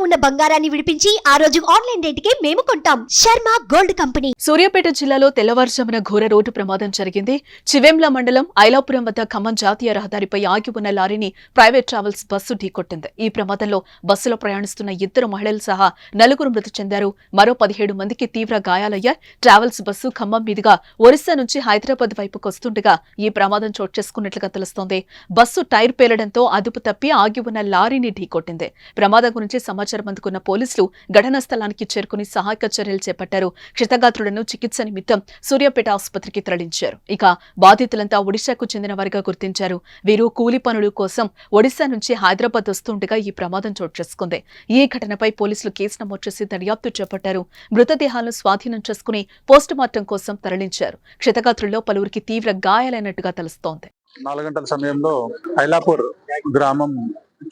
ఉన్న బంగారాన్ని విడిపించి ఆ రోజు ఆన్లైన్ రేటుకే మేము కొంటాం. Sharma gold company. సూర్యాపేట జిల్లాలో తెల్లవారుజామున ఘోర రోడ్డు ప్రమాదం జరిగింది. చివెంల మండలం ఐలాపురం వద్ద ఖమ్మం జాతీయ రహదారిపై ఆగి ఉన్న లారీని ప్రైవేట్ ట్రావెల్స్ బస్సు ఢీకొట్టింది. ఈ ప్రమాదంలో బస్సులో ప్రయాణిస్తున్న 2 మహిళలు సహా 4 మృతి చెందారు. మరో 17 మందికి తీవ్ర గాయాలయ్యాయి. ట్రావెల్స్ బస్సు ఖమ్మం మీదుగా ఒరిస్సా నుంచి హైదరాబాద్ వైపుకు వస్తుండగా ఈ ప్రమాదం చోటు చేసుకున్నట్లుగా తెలుస్తోంది. బస్సు టైర్ పేలడంతో అదుపు తప్పి ఆగి ఉన్న లారీని ఢీకొట్టింది. ప్రమాదం గురించి సమాచారం అందుకున్న పోలీసులు ఘటనా స్థలానికి చేరుకుని సహాయక చర్యలు చేపట్టారు. క్షతగాత్రులను చికిత్స నిమిత్తం సూర్యాపేట ఆసుపత్రికి తరలించారు. ఇక బాధితులంతా ఒడిశాకు చెందిన వారిగా గుర్తించారు. వీరు కూలి పనుల కోసం ఒడిశా నుంచి హైదరాబాద్ వస్తుండగా ఈ ప్రమాదం చోటు చేసుకుంది. ఈ ఘటనపై పోలీసులు కేసు నమోదు చేసి దర్యాప్తు చేపట్టారు. మృతదేహాలను స్వాధీనం చేసుకుని పోస్టుమార్టం కోసం తరలించారు. క్షతగాత్రుల్లో పలువురికి తీవ్ర గాయాలైనట్టుగా తెలుస్తోంది. 4 గంటల సమయంలో ఐలాపూర్ గ్రామం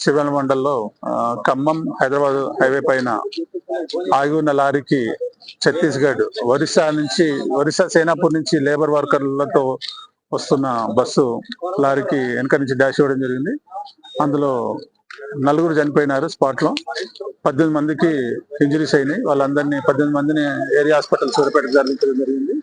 చివెల మండల్లో ఖమ్మం హైదరాబాద్ హైవే పైన ఆగి ఉన్న లారీకి ఛత్తీస్గఢ్ ఒరిస్సా సేనాపూర్ నుంచి లేబర్ వర్కర్లతో వస్తున్న బస్సు లారీకి వెనక నుంచి డాష్ ఇవ్వడం జరిగింది. అందులో 4 చనిపోయినారు స్పాట్ లో. 18 మందికి ఇంజరీస్ అయినాయి. వాళ్ళందరినీ 18 మందిని ఏరియా హాస్పిటల్ సూర్యాపేట తరలించడం జరిగింది.